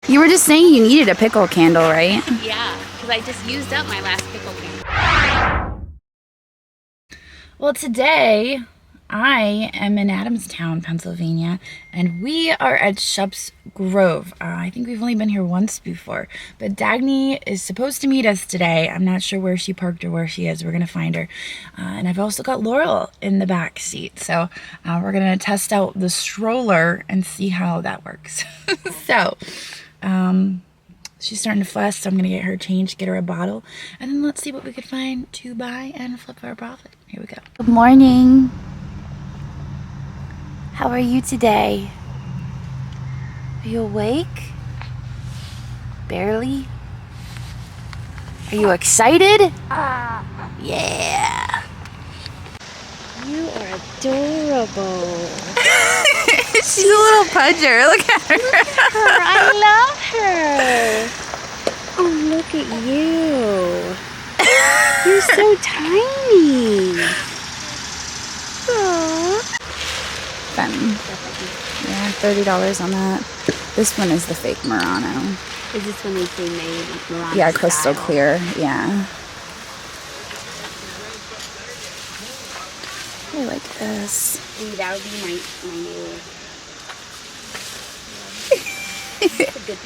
You were just saying you needed a pickle candle, right? Yeah, because I just used up my last pickle candle. Well, today I am in Adamstown, Pennsylvania, and we are at Shupp's Grove. I think we've only been here once before, but Dagny is supposed to meet us today. I'm not sure where she parked or where she is. We're gonna find her. And I've also got Laurel in the back seat, so we're gonna test out the stroller and see how that works. So, she's starting to fuss, so I'm gonna get her changed, get her a bottle, and then let's see what we could find to buy and flip our profit. Here we go. Good morning. How are you today? Are you awake? Barely? Are you excited? Yeah. You are adorable. She's a little pudger. Look at her. I love her. Oh, look at you. You're so tiny. Aww. Fenton. Yeah, $30 on that. This one is the fake Murano. Is this one they made Murano Yeah, crystal style? clear. Yeah. I like this. Ooh, that would be my new.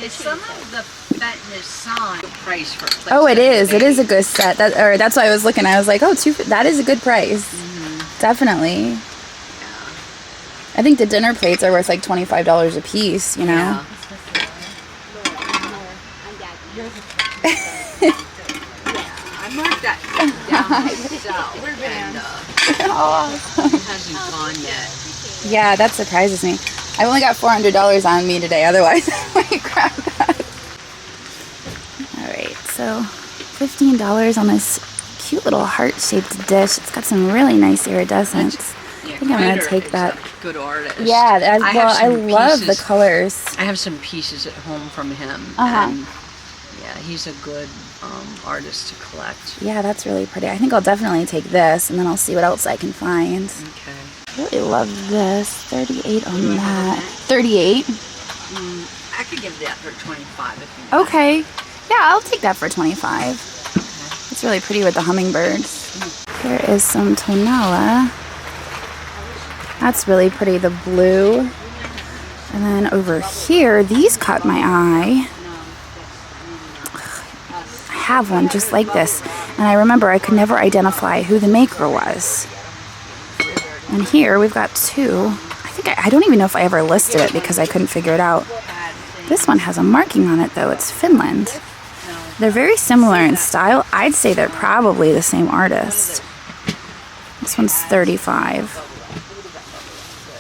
Some of the Fenton is signed price for place. Oh, it is. It is a good set. That's why I was looking. I was like, oh, that is a good price. Definitely. I think the dinner plates are worth like $25 a piece, you know? Yeah. I marked that down myself. We're it hasn't gone yet. Yeah, that surprises me. I've only got $400 on me today, otherwise I might grab that. Alright, so $15 on this cute little heart-shaped dish. It's got some really nice iridescence. I think I'm going to take that. Good artist. Yeah, I love the colors. I have some pieces at home from him. And yeah, he's a good artist to collect. Yeah, that's really pretty. I think I'll definitely take this, and then I'll see what else I can find. Okay. I really love this. 38 on that. 38? I could give that for 25 if you want. Okay. Yeah, I'll take that for 25. It's really pretty with the hummingbirds. Here is some tonella. That's really pretty, the blue. And then over here, these caught my eye. I have one just like this. And I remember I could never identify who the maker was. And here we've got two. I don't even know if I ever listed it because I couldn't figure it out. This one has a marking on it though. It's Finland. They're very similar in style. I'd say they're probably the same artist. This one's 35.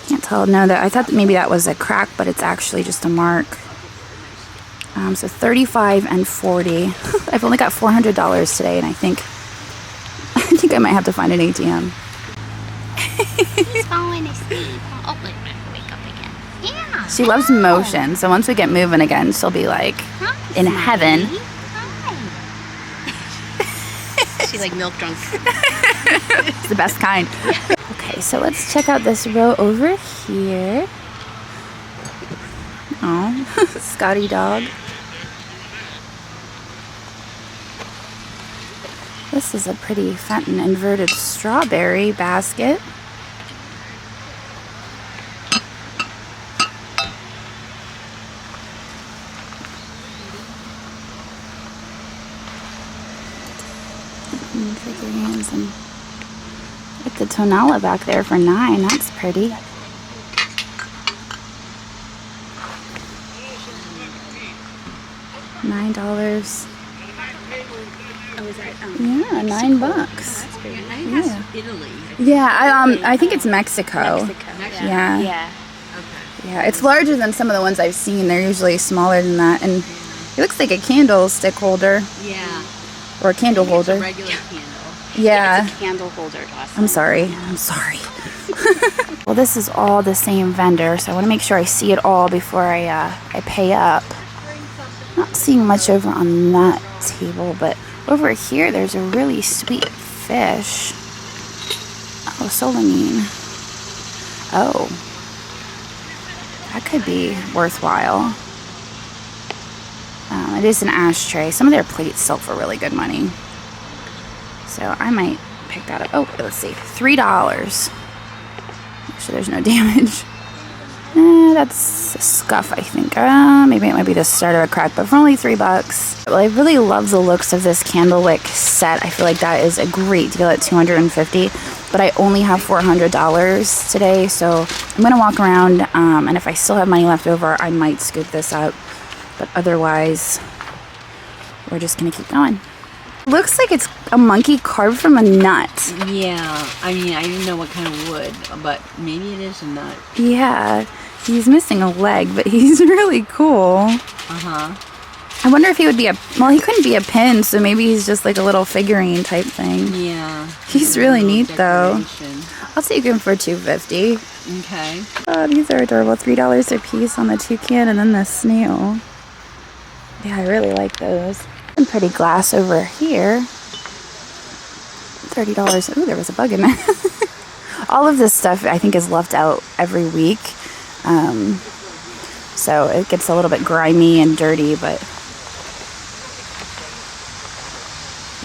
Can't tell. No, I thought that maybe that was a crack, but it's actually just a mark. So 35 and 40. I've only got $400 today, and I think I might have to find an ATM. He's falling asleep. Oh, wait, wake up again. Yeah. She loves motion, so once we get moving again, she'll be like in heaven. She's like milk drunk. It's the best kind. Okay, so let's check out this row over here. Oh, Scotty dog. This is a pretty Fenton inverted strawberry basket. Figurines and with the tonella back there for $9. That's pretty. $9. Oh, is that, Yeah, $9. That's pretty nice. Yeah. Italy. Yeah, I think it's Mexico. Mexico. Yeah. Yeah. Okay. Yeah, it's larger than some of the ones I've seen. They're usually smaller than that, and it looks like a candlestick holder Yeah. or a candle It's a holder. regular candle. Yeah. It's a candle holder, Dawson. I'm sorry. Well, this is all the same vendor, so I want to make sure I see it all before I pay up. Not seeing much over on that table, but over here there's a really sweet fish. Oh, solanine. Oh. That could be worthwhile. It is an ashtray. Some of their plates sell for really good money. So I might pick that up. Oh, let's see. $3. Actually, there's no damage. That's a scuff, I think. Maybe it might be the start of a crack, but for only $3. Well, I really love the looks of this candle wick set. I feel like that is a great deal at $250, but I only have $400 today, so I'm gonna walk around, and if I still have money left over, I might scoop this up, but otherwise, we're just gonna keep going. Looks like it's a monkey carved from a nut. Yeah, I mean, I didn't know what kind of wood, but maybe it is a nut. Yeah, he's missing a leg, but he's really cool. Uh-huh. I wonder if he would be well, he couldn't be a pin, so maybe he's just like a little figurine type thing. Yeah. He's really neat though. Decoration. I'll take him for $2.50. Okay. Oh, these are adorable. $3 a piece on the toucan and then the snail. Yeah, I really like those. Some pretty glass over here. $30. Oh, there was a bug in there. All of this stuff I think is left out every week. So it gets a little bit grimy and dirty, but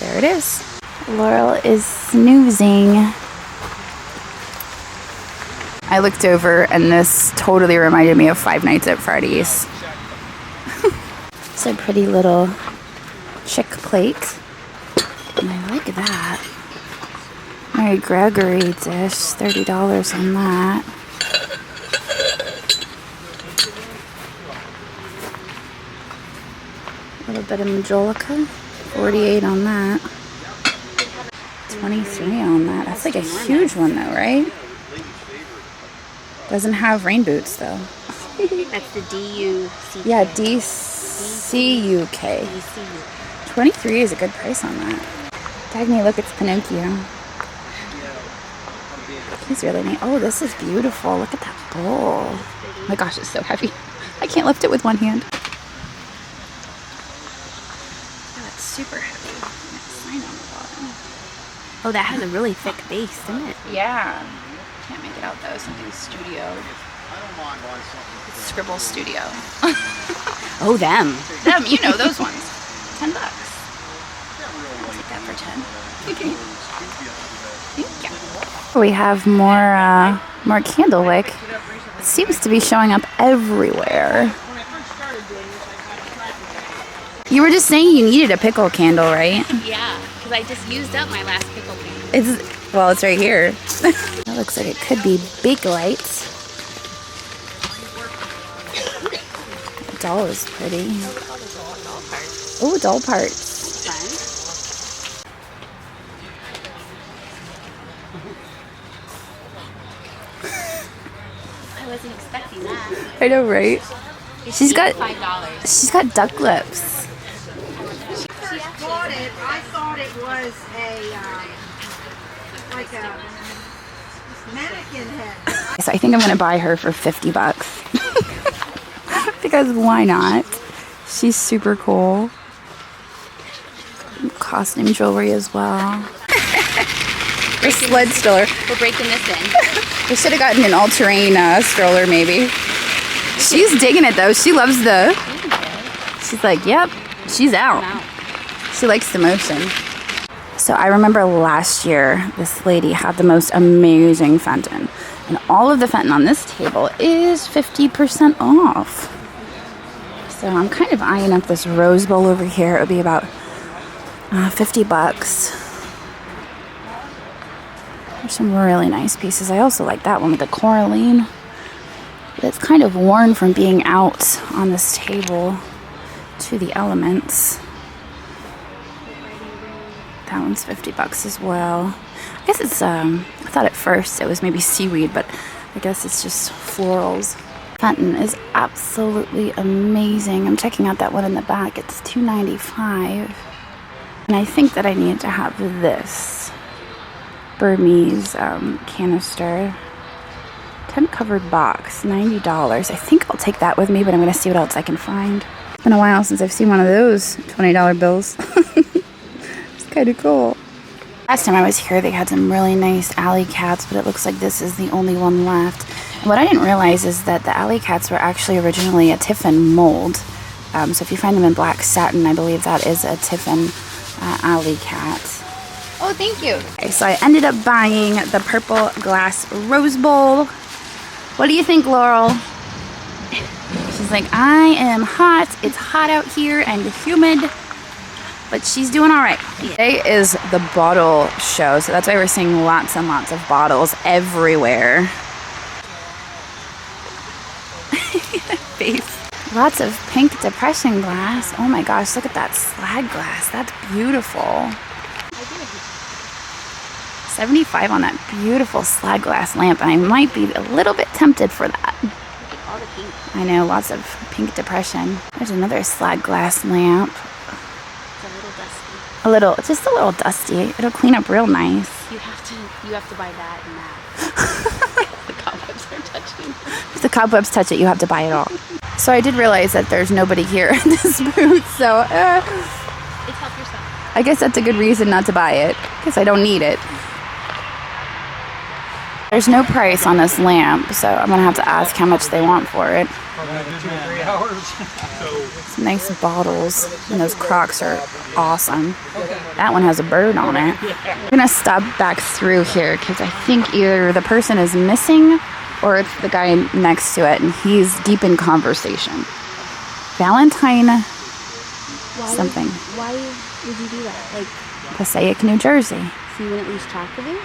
there it is. Laurel is snoozing. I looked over and this totally reminded me of Five Nights at Freddy's. It's a pretty little chick plate. And I like that. Mary Gregory dish, $30 on that. A little bit of majolica, $48 on that. $23 on that. That's like a huge one though, right? Doesn't have rain boots though. That's the D-U-C-K. Yeah, D-C-U-K. 23 is a good price on that. Dagny, look, it's Pinocchio. He's really neat. Oh, this is beautiful. Look at that bowl. Oh my gosh, it's so heavy. I can't lift it with one hand. Oh, it's super heavy. That sign on the bottom. Oh, that has a really thick base, doesn't it? Yeah. Can't make it out though. Something studio. Scribble Studio. Oh, them. Them, you know those ones. $10. I'll take that for 10. Thank you. We have more candle wick. It seems to be showing up everywhere. You were just saying you needed a pickle candle, right? Yeah, because I just used up my last pickle candle. It's right here. That looks like it could be big lights. The doll is pretty. Oh, doll parts. I wasn't expecting that. I know, right? She's got $5. duck lips. I thought it was like a mannequin head. So I think I'm gonna buy her for $50. Because why not? She's super cool. Costume jewelry as well. The sled stroller. We're breaking this in. We should have gotten an all-terrain stroller maybe. She's digging it though. She loves she's like, yep, she's out. She likes the motion. So I remember last year, this lady had the most amazing Fenton. And all of the Fenton on this table is 50% off. So I'm kind of eyeing up this rose bowl over here. It would be about $50. There's some really nice pieces. I also like that one with the coralline. But it's kind of worn from being out on this table to the elements. That one's $50 as well. I guess it's, I thought at first it was maybe seaweed, but I guess it's just florals. Fenton is absolutely amazing. I'm checking out that one in the back. It's $2.95. And I think that I need to have this Burmese canister. Tent covered box, $90. I think I'll take that with me, but I'm going to see what else I can find. It's been a while since I've seen one of those $20 bills. It's kind of cool. Last time I was here, they had some really nice alley cats, but it looks like this is the only one left. And what I didn't realize is that the alley cats were actually originally a Tiffin mold. So if you find them in black satin, I believe that is a Tiffin Alley cat. Oh, thank you. Okay, so I ended up buying the purple glass rose bowl. What do you think, Laurel? She's like, I am hot. It's hot out here and humid. But she's doing all right. Today is the bottle show, so that's why we're seeing lots and lots of bottles everywhere. Face. Lots of pink depression glass. Oh my gosh, look at that slag glass. That's beautiful. 75 on that beautiful slag glass lamp, and I might be a little bit tempted for that. All the pink. I know, lots of pink depression. There's another slag glass lamp. It's a little dusty. Just a little dusty. It'll clean up real nice. You have to buy that and that. The cobwebs are touching. If the cobwebs touch it, you have to buy it all. So I did realize that there's nobody here in this booth, so It's help yourself. I guess that's a good reason not to buy it, because I don't need it. There's no price on this lamp, so I'm gonna have to ask how much they want for it. Some nice bottles, and those Crocs are awesome. That one has a bird on it. I'm gonna stop back through here because I think either the person is missing or it's the guy next to it, and he's deep in conversation. Valentine something. Why would you do that? Like, Passaic, New Jersey. so you wouldn't lose track of it?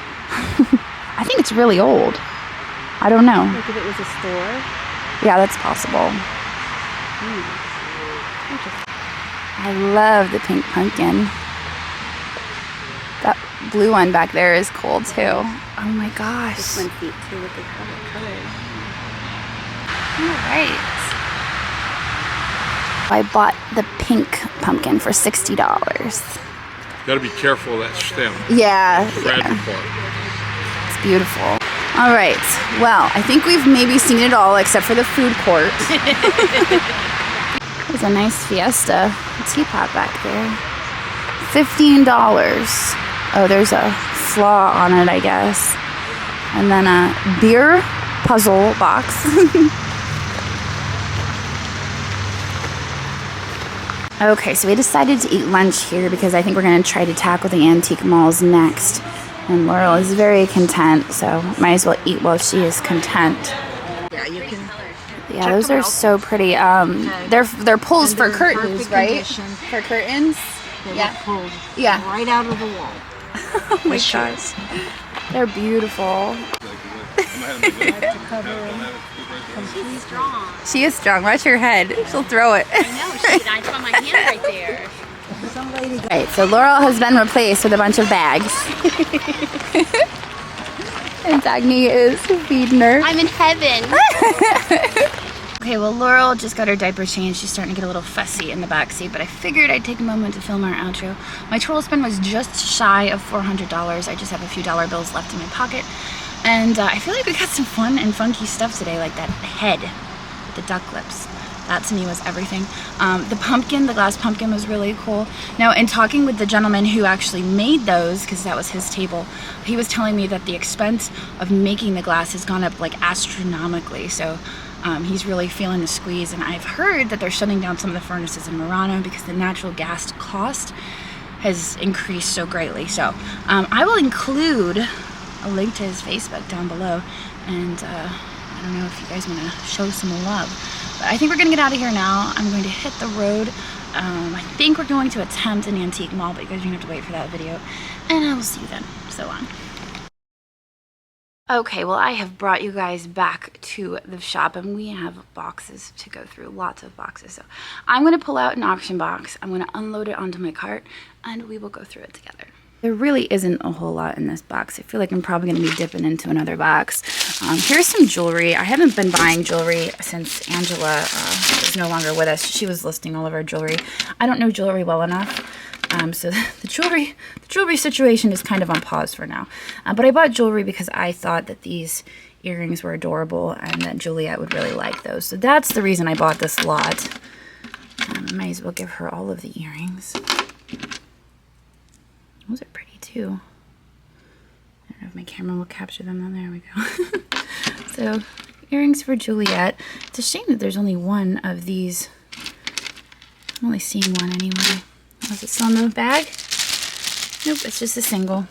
I think it's really old. I don't know. Like if it was a store? Yeah, that's possible. I love the pink pumpkin. That blue one back there is cool too. Oh my gosh. This one's neat too with the colors. Alright. I bought the pink pumpkin for $60. Got to be careful of that stem. Yeah. Fragile part. It's beautiful. All right. Well, I think we've maybe seen it all except for the food court. There's a nice Fiesta teapot back there. $15. Oh, there's a flaw on it, I guess. And then a beer puzzle box. Okay, so we decided to eat lunch here because I think we're going to try to tackle the antique malls next. And Laurel is very content, so might as well eat while she is content. Yeah, you can. Yeah, those are so pretty. They're pulls for curtains, right? Condition. For curtains? They Yeah. were pulled Yeah. right out of the wall. Oh my gosh. They're beautiful. She's strong. She is strong. Watch her head. She'll throw it. I know, I saw my hand right there. Right, so Laurel has been replaced with a bunch of bags. And Dagny is feeding her. I'm in heaven. Okay, well, Laurel just got her diaper changed. She's starting to get a little fussy in the back seat, but I figured I'd take a moment to film our outro. My total spend was just shy of $400. I just have a few dollar bills left in my pocket. And I feel like we got some fun and funky stuff today, like that head with the duck lips. That to me was everything. The pumpkin, the glass pumpkin was really cool. Now, in talking with the gentleman who actually made those, because that was his table, he was telling me that the expense of making the glass has gone up like astronomically. So he's really feeling the squeeze. And I've heard that they're shutting down some of the furnaces in Murano because the natural gas cost has increased so greatly. So I will include a link to his Facebook down below. And I don't know if you guys want to show some love. But I think we're going to get out of here now. I'm going to hit the road. I think we're going to attempt an antique mall, but you guys are going to have to wait for that video. And I will see you then. So long. Okay, well, I have brought you guys back to the shop, and we have boxes to go through, lots of boxes. So I'm going to pull out an auction box. I'm going to unload it onto my cart, and we will go through it together. There really isn't a whole lot in this box. I feel like I'm probably going to be dipping into another box. Here's some jewelry. I haven't been buying jewelry since Angela is no longer with us. She was listing all of our jewelry. I don't know jewelry well enough. So the jewelry situation is kind of on pause for now. But I bought jewelry because I thought that these earrings were adorable and that Juliet would really like those. So that's the reason I bought this lot. I might as well give her all of the earrings. Those are pretty too. I don't know if my camera will capture them. Oh, there we go. So, earrings for Juliet. It's a shame that there's only one of these I'm only seeing one anyway. Oh, is it still in the bag? Nope, it's just a single.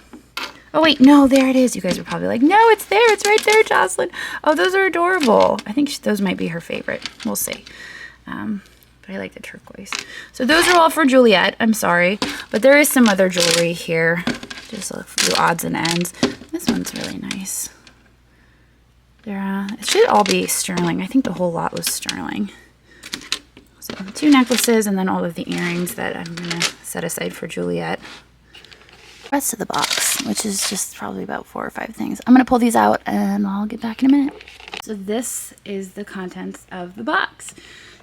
Oh wait, no, there it is. You guys are probably like, no, it's there. It's right there, Jocelyn. Oh, those are adorable. I think those might be her favorite. We'll see. But I like the turquoise. So those are all for Juliet. I'm sorry. But there is some other jewelry here. Just a few odds and ends. This one's really nice. It should all be sterling. I think the whole lot was sterling. So 2 necklaces and then all of the earrings that I'm going to set aside for Juliet. Rest of the box, which is just probably about 4 or 5 things. I'm going to pull these out and I'll get back in a minute. So this is the contents of the box.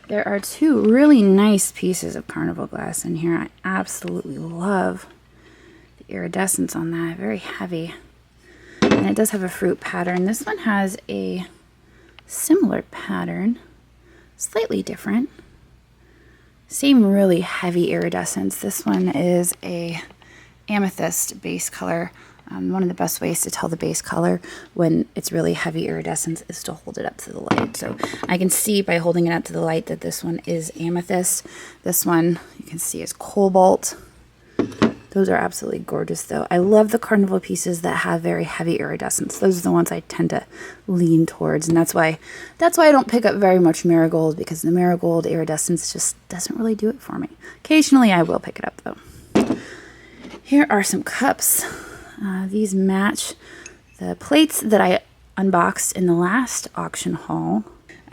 There are 2 really nice pieces of carnival glass in here. I absolutely love the iridescence on that. Very heavy. And it does have a fruit pattern. This one has a similar pattern, slightly different. Same really heavy iridescence. This one is a amethyst base color. One of the best ways to tell the base color when it's really heavy iridescence is to hold it up to the light. So I can see by holding it up to the light that this one is amethyst. This one you can see is cobalt. Those are absolutely gorgeous though. I love the carnival pieces that have very heavy iridescence. Those are the ones I tend to lean towards, and that's why I don't pick up very much marigold, because the marigold iridescence just doesn't really do it for me. Occasionally I will pick it up though. Here are some cups. These match the plates that I unboxed in the last auction haul.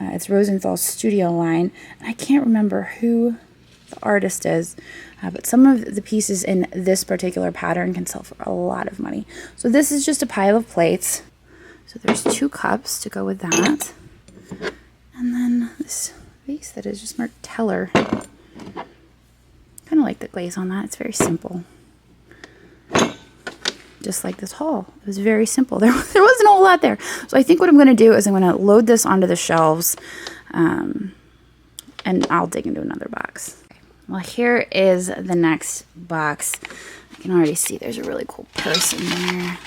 It's Rosenthal's Studio line. I can't remember who the artist is, but some of the pieces in this particular pattern can sell for a lot of money. So this is just a pile of plates. So there's 2 cups to go with that. And then this vase that is just marked Teller. Kind of like the glaze on that. It's very simple. Just like this haul. It was very simple. There wasn't a whole lot there. So I think what I'm going to do is I'm going to load this onto the shelves, and I'll dig into another box. Well, here is the next box. I can already see there's a really cool purse in there.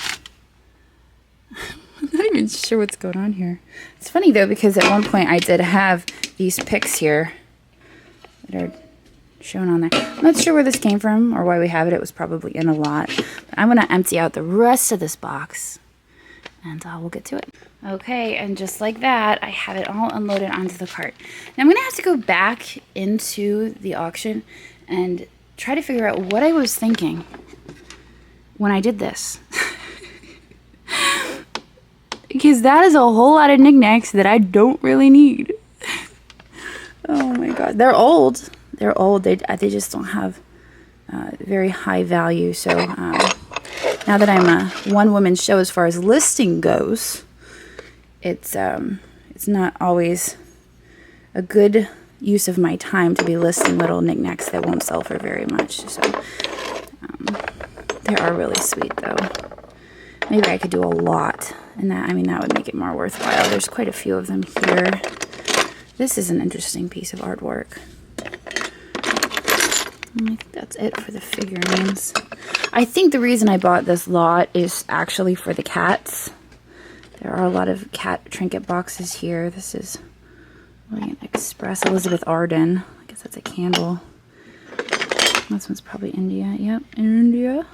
I'm not even sure what's going on here. It's funny though, because at one point I did have these picks here that are shown on there. I'm not sure where this came from or why we have it. It was probably in a lot. But I'm going to empty out the rest of this box and we'll get to it. Okay, and just like that, I have it all unloaded onto the cart. Now I'm going to have to go back into the auction and try to figure out what I was thinking when I did this. Because that is a whole lot of knickknacks that I don't really need. Oh my god, they're old. They're old. They just don't have very high value. So now that I'm a one-woman show as far as listing goes, it's not always a good use of my time to be listing little knickknacks that won't sell for very much. So they are really sweet though. Maybe I could do a lot, and that would make it more worthwhile. There's quite a few of them here. This is an interesting piece of artwork. I think that's it for the figurines. I think the reason I bought this lot is actually for the cats. There are a lot of cat trinket boxes here. This is Orient Express, Elizabeth Arden. I guess that's a candle. This one's probably India. Yep, India.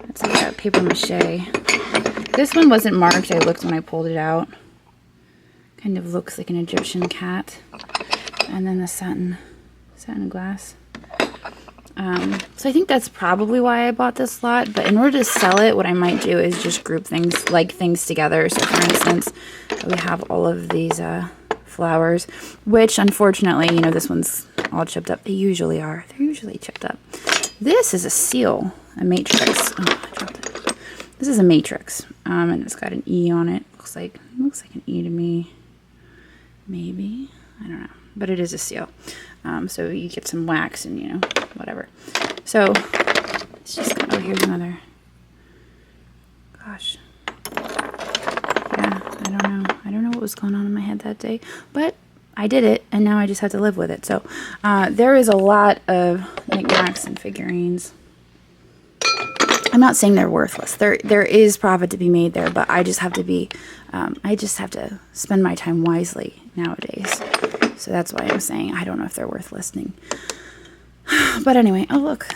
That's like a paper mache. This one wasn't marked. I looked when I pulled it out. Kind of looks like an Egyptian cat. And then the satin glass. So I think that's probably why I bought this lot, but in order to sell it, what I might do is just group things together. So for instance, we have all of these flowers, which unfortunately, this one's all chipped up. They usually are. They're usually chipped up. This is a seal, a matrix. Oh, I dropped it. This is a matrix, and it's got an E on it. Looks like an E to me. Maybe, I don't know, but it is a seal. So you get some wax and whatever. So it's just kind of, oh, here's another. Gosh. Yeah, I don't know what was going on in my head that day, but I did it, and now I just have to live with it. So there is a lot of knickknacks and figurines. I'm not saying they're worthless. There is profit to be made there, but I just have to spend my time wisely nowadays. So that's why I'm saying I don't know if they're worth listing. But anyway, oh look,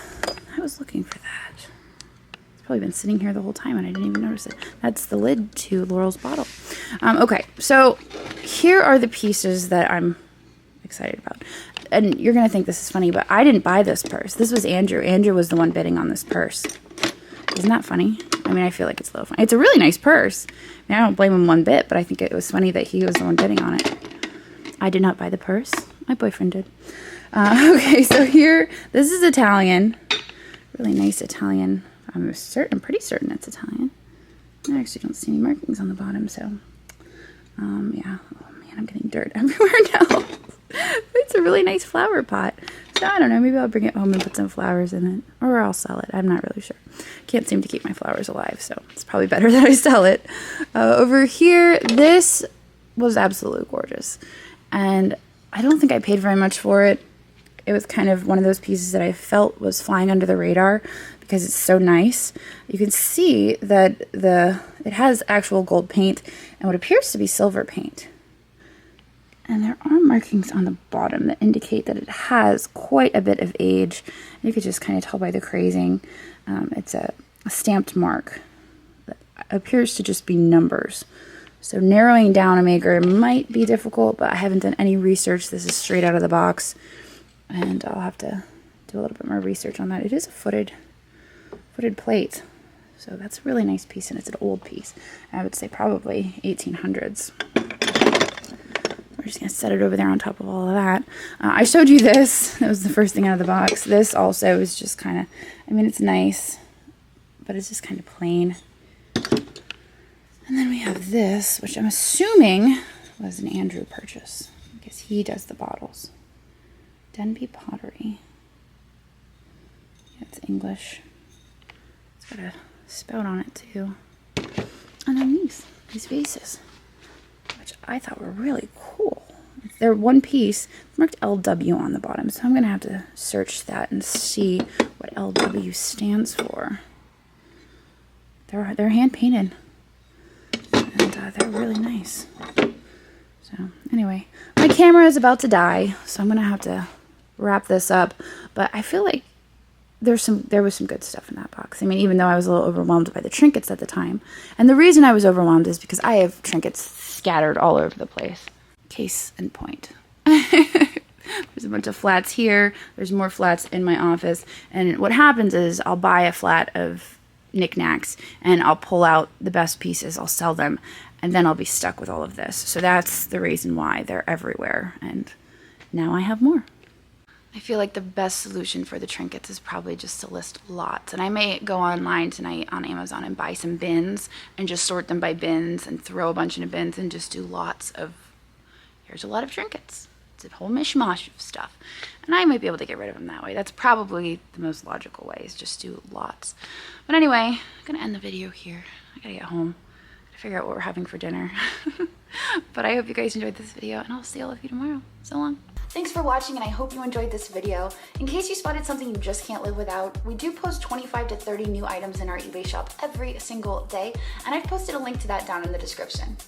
I was looking for that. It's probably been sitting here the whole time and I didn't even notice it. That's the lid to Laurel's bottle. Okay, so here are the pieces that I'm excited about. And you're gonna think this is funny, but I didn't buy this purse. This was Andrew. Andrew was the one bidding on this purse. Isn't that funny? I mean, I feel like it's a little funny. It's a really nice purse. I mean, I don't blame him one bit, but I think it was funny that he was the one bidding on it. I did not buy the purse. My boyfriend did. Okay, so here, this is Italian. Really nice Italian. I'm pretty certain it's Italian. I actually don't see any markings on the bottom, so yeah. Oh man, I'm getting dirt everywhere now. It's a really nice flower pot. So I don't know, maybe I'll bring it home and put some flowers in it. Or I'll sell it. I'm not really sure. Can't seem to keep my flowers alive, so it's probably better that I sell it. Over here, this was absolutely gorgeous. And I don't think I paid very much for it. It was kind of one of those pieces that I felt was flying under the radar because it's so nice. You can see that it has actual gold paint and what appears to be silver paint. And there are markings on the bottom that indicate that it has quite a bit of age. You could just kind of tell by the crazing. It's a stamped mark that appears to just be numbers. So narrowing down a maker might be difficult, but I haven't done any research. This is straight out of the box. And I'll have to do a little bit more research on that. It is a footed plate. So that's a really nice piece, and it's an old piece. I would say probably 1800s. We're just going to set it over there on top of all of that. I showed you this. That was the first thing out of the box. This also is just kind of, I mean, it's nice, but it's just kind of plain. And then we have this, which I'm assuming was an Andrew purchase, because he does the bottles. Denby Pottery. Yeah, it's English. It's got a spout on it too. And then these vases, which I thought were really cool. They're one piece, marked LW on the bottom, so I'm gonna have to search that and see what LW stands for. They're hand painted, and they're really nice. So anyway, my camera is about to die, so I'm gonna have to wrap this up. But I feel like there was some good stuff in that box. I mean, even though I was a little overwhelmed by the trinkets at the time. And the reason I was overwhelmed is because I have trinkets scattered all over the place. Case in point. There's a bunch of flats here. There's more flats in my office. And what happens is I'll buy a flat of knickknacks and I'll pull out the best pieces. I'll sell them. And then I'll be stuck with all of this. So that's the reason why they're everywhere. And now I have more. I feel like the best solution for the trinkets is probably just to list lots. And I may go online tonight on Amazon and buy some bins and just sort them by bins and throw a bunch into bins and just do lots of, here's a lot of trinkets. It's a whole mishmash of stuff. And I might be able to get rid of them that way. That's probably the most logical way, is just do lots. But anyway, I'm going to end the video here. I got to get home. Figure out what we're having for dinner. But I hope you guys enjoyed this video, and I'll see all of you tomorrow. So long. Thanks for watching, and I hope you enjoyed this video. In case you spotted something you just can't live without, we do post 25 to 30 new items in our eBay shop every single day, and I've posted a link to that down in the description.